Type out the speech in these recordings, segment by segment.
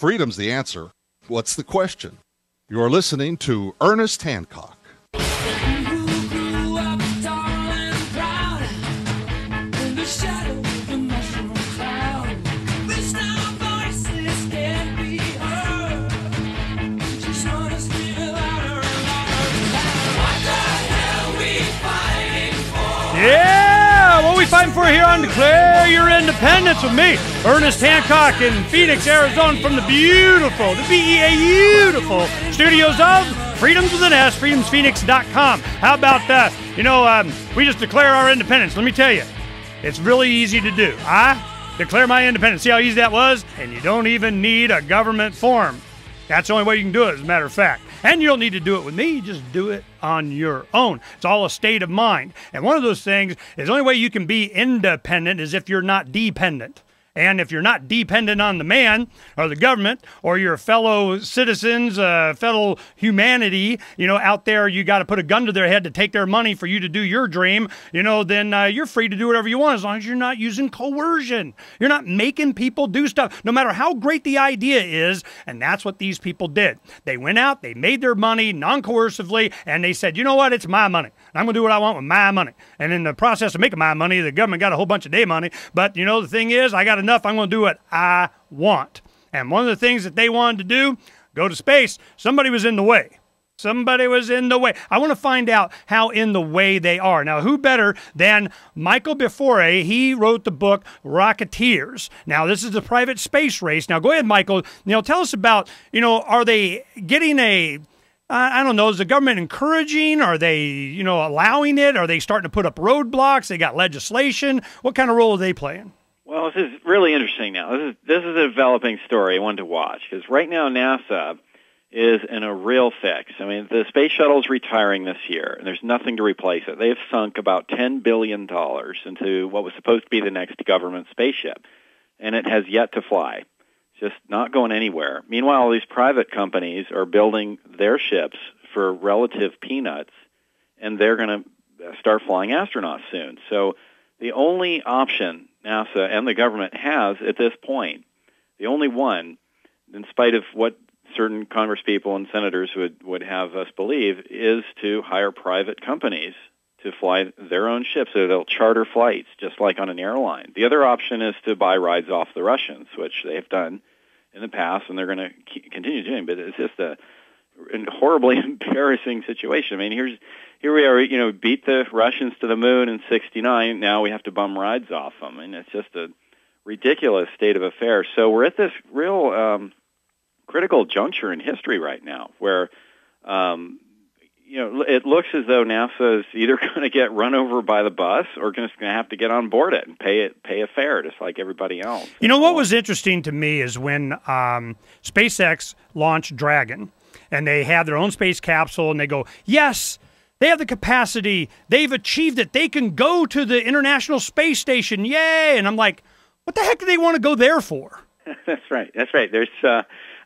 freedom's the answer. What's the question? You're listening to Ernest Hancock. Yeah, what we fighting for here on Declare Your Independence with me, Ernest Hancock in Phoenix, Arizona, from the beautiful, the beautiful studios of Freedoms with an S, freedomsphoenix.com. How about that? We just declare our independence. Let me tell you, it's really easy to do. I declare my independence. See how easy that was? And you don't even need a government form. That's the only way you can do it, as a matter of fact. And you don't need to do it with me. You just do it on your own. It's all a state of mind. And one of those things is the only way you can be independent is if you're not dependent. And if you're not dependent on the man or the government or your fellow citizens, fellow humanity, out there, you got to put a gun to their head to take their money for you to do your dream, then you're free to do whatever you want as long as you're not using coercion. You're not making people do stuff, no matter how great the idea is. And that's what these people did. They went out, they made their money non-coercively, and they said, you know what, it's my money. I'm going to do what I want with my money. And in the process of making my money, the government got a whole bunch of their money. But, the thing is, I got enough. I'm going to do what I want. And one of the things that they wanted to do, go to space, somebody was in the way. Somebody was in the way. I want to find out how in the way they are. Now, who better than Michael Before? He wrote the book Rocketeers. Now, this is the private space race. Now, go ahead, Michael. Tell us about, are they getting I don't know, is the government encouraging? Are they, allowing it? Are they starting to put up roadblocks? They got legislation. What kind of role are they playing? Well, this is really interesting now. This is a developing story, one to watch, because right now NASA is in a real fix. I mean, the space shuttle is retiring this year, and there's nothing to replace it. They've sunk about $10 billion into what was supposed to be the next government spaceship, and it has yet to fly. It's just not going anywhere. Meanwhile, all these private companies are building their ships for relative peanuts, and they're going to start flying astronauts soon. So the only option NASA and the government has at this point, the only one, in spite of what certain congresspeople and senators would have us believe, is to hire private companies to fly their own ships. So they'll charter flights, just like on an airline. The other option is to buy rides off the Russians, which they have done in the past, and they're going to continue doing. But it's just a horribly embarrassing situation. I mean, here we are, beat the Russians to the moon in '69. Now we have to bum rides off them, and it's just a ridiculous state of affairs. So we're at this real critical juncture in history right now, where it looks as though NASA is either going to get run over by the bus or just going to have to get on board it and pay a fare, just like everybody else. What was interesting to me is when SpaceX launched Dragon, and they have their own space capsule, and they go, yes, they have the capacity. They've achieved it. They can go to the International Space Station. Yay! And I'm like, what the heck do they want to go there for? That's right. There's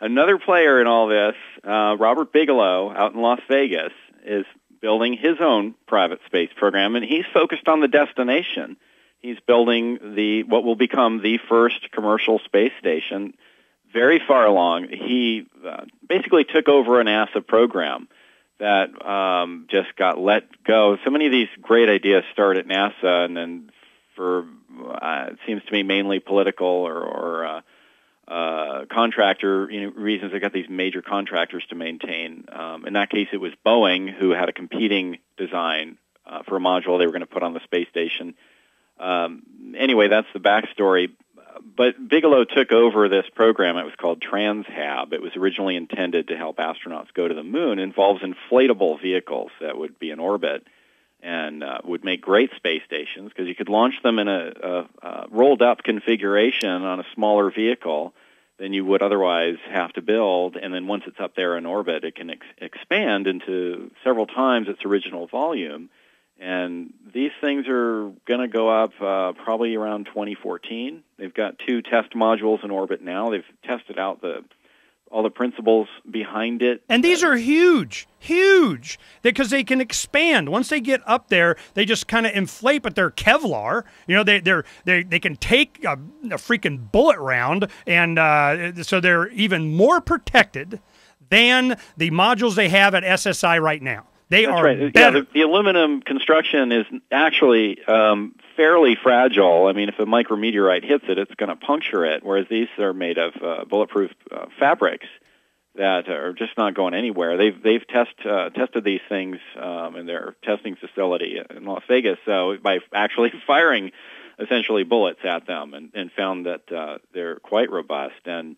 another player in all this, Robert Bigelow, out in Las Vegas, is building his own private space program, and he's focused on the destination. He's building what will become the first commercial space station. Very far along, he basically took over a NASA program that just got let go. So many of these great ideas start at NASA, and then for it seems to me mainly political or contractor reasons, they got these major contractors to maintain. In that case, it was Boeing who had a competing design for a module they were going to put on the space station. Anyway, that's the backstory. But Bigelow took over this program. It was called TransHab. It was originally intended to help astronauts go to the moon. It involves inflatable vehicles that would be in orbit and would make great space stations because you could launch them in a rolled-up configuration on a smaller vehicle than you would otherwise have to build. And then once it's up there in orbit, it can expand into several times its original volume. And these things are going to go up probably around 2014. They've got 2 test modules in orbit now. They've tested out the all the principles behind it. And these are huge, because they can expand. Once they get up there, they just kind of inflate, but they're Kevlar. They can take a freaking bullet round, and so they're even more protected than the modules they have at SSI right now. That's are right. better. Yeah, the aluminum construction is actually fairly fragile. I mean, if a micrometeorite hits it, it's going to puncture it, whereas these are made of bulletproof fabrics that are just not going anywhere. They've tested these things in their testing facility in Las Vegas, so by actually firing essentially bullets at them, and found that they're quite robust. And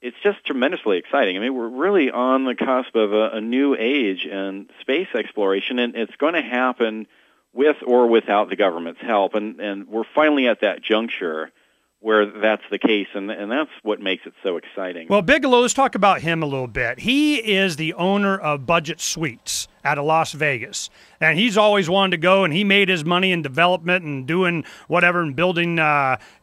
it's just tremendously exciting. I mean, we're really on the cusp of a new age in space exploration, and it's going to happen with or without the government's help. And we're finally at that juncture where that's the case, and that's what makes it so exciting. Well, Bigelow, let's talk about him a little bit. He is the owner of Budget Suites out of Las Vegas, and he's always wanted to go, and he made his money in development and doing whatever and building,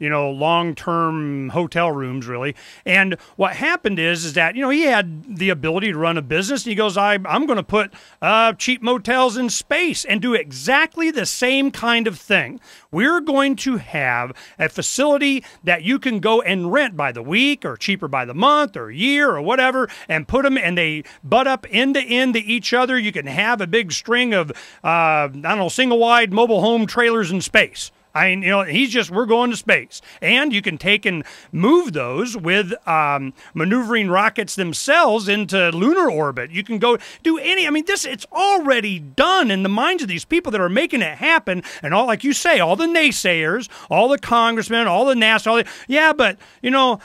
long-term hotel rooms, really. And what happened is that, he had the ability to run a business, and he goes, I'm going to put cheap motels in space and do exactly the same kind of thing. We're going to have a facility that you can go and rent by the week or cheaper by the month or year or whatever, and put them, and they butt up end to end to each other. You can have a big string of, single-wide mobile home trailers in space. We're going to space. And you can take and move those with maneuvering rockets themselves into lunar orbit. You can go do it's already done in the minds of these people that are making it happen. And all, like you say, all the naysayers, all the congressmen, all the NASA, but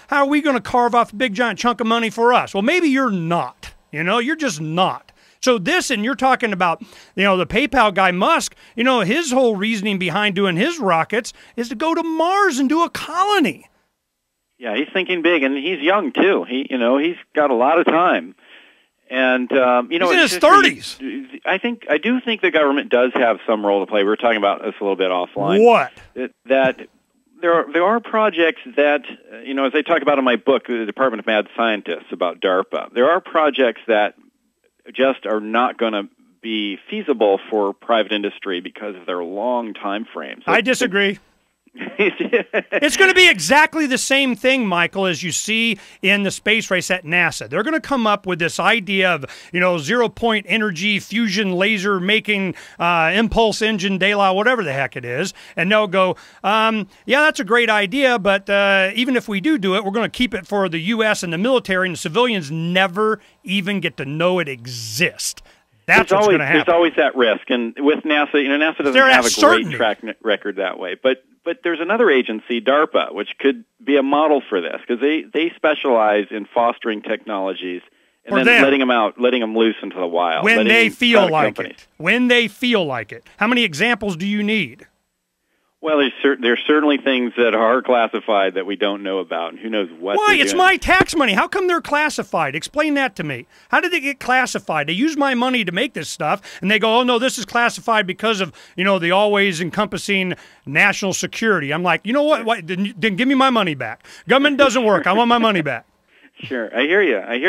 how are we going to carve off a big giant chunk of money for us? Well, maybe you're not. You're just not. So this, and you're talking about, the PayPal guy Musk, his whole reasoning behind doing his rockets is to go to Mars and do a colony. Yeah, he's thinking big, and he's young too. He's got a lot of time, and he's in his 30s. I do think the government does have some role to play. We were talking about this a little bit offline. What? That there are projects that, as I talk about in my book, the Department of Mad Scientists, about DARPA. There are projects that just are not going to be feasible for private industry because of their long time frames. I disagree. It's going to be exactly the same thing, Michael, as you see in the space race at NASA. They're going to come up with this idea of, 0-point energy fusion laser making impulse engine de la whatever the heck it is. And they'll go, that's a great idea, but even if we do it, we're going to keep it for the U.S. and the military, and the civilians never even get to know it exists. That's what's going to happen. There's always that risk. And with NASA, NASA doesn't have a great track record that way. But there's another agency, DARPA, which could be a model for this, because they specialize in fostering technologies and then letting them loose into the wild. When they feel like it. When they feel like it. How many examples do you need? Well, there's certainly things that are classified that we don't know about, and who knows what. Why? It's my tax money. How come they're classified? Explain that to me. How did they get classified? They use my money to make this stuff, and they go, oh, no, this is classified because of, the always encompassing national security. I'm like, you know what? Then give me my money back. Government doesn't work. I want my money back. Sure. I hear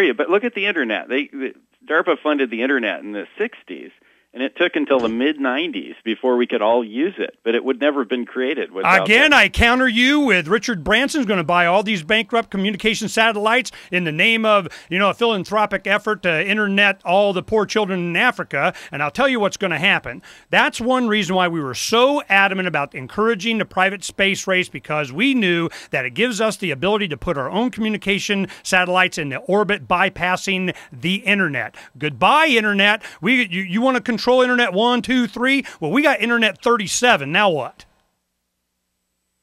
you. But look at the Internet. DARPA funded the Internet in the 60s. And it took until the mid-'90s before we could all use it, but it would never have been created without Again, that. I counter you with Richard Branson's going to buy all these bankrupt communication satellites in the name of, a philanthropic effort to internet all the poor children in Africa, and I'll tell you what's going to happen. That's one reason why we were so adamant about encouraging the private space race, because we knew that it gives us the ability to put our own communication satellites in the orbit, bypassing the Internet. Goodbye, Internet. You want to control Internet 1, 2, 3? Well, we got Internet 37. Now what?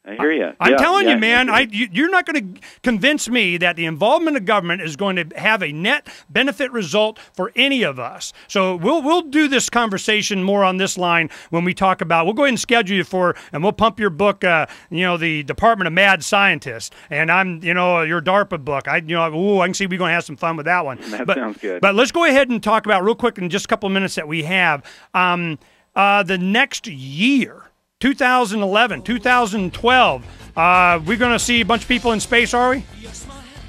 I hear you. I'm telling you, man, you're not going to convince me that the involvement of government is going to have a net benefit result for any of us. So we'll do this conversation more on this line when we talk about. We'll go ahead and schedule you and we'll pump your book, the Department of Mad Scientists, and I'm, your DARPA book. I can see we're going to have some fun with that one. That sounds good. But let's go ahead and talk about real quick in just a couple of minutes that we have the next year. 2011, 2012. We're going to see a bunch of people in space, are we?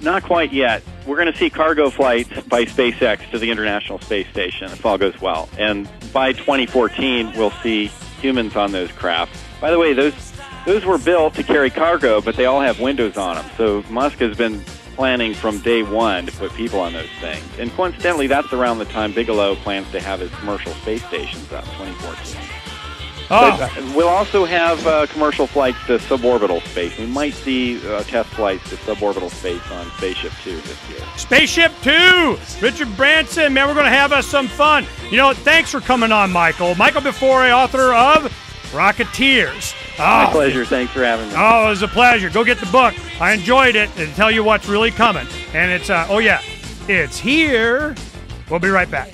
Not quite yet. We're going to see cargo flights by SpaceX to the International Space Station if all goes well. And by 2014, we'll see humans on those craft. By the way, those were built to carry cargo, but they all have windows on them. So Musk has been planning from day one to put people on those things. And coincidentally, that's around the time Bigelow plans to have his commercial space stations up, 2014. Oh. But we'll also have commercial flights to suborbital space. We might see test flights to suborbital space on Spaceship 2 this year. Spaceship 2! Richard Branson, man, we're going to have us some fun. You know, thanks for coming on, Michael. Michael Before, author of Rocketeers. My pleasure. Thanks for having me. Oh, it was a pleasure. Go get the book. I enjoyed it and tell you what's really coming. And it's, it's here. We'll be right back.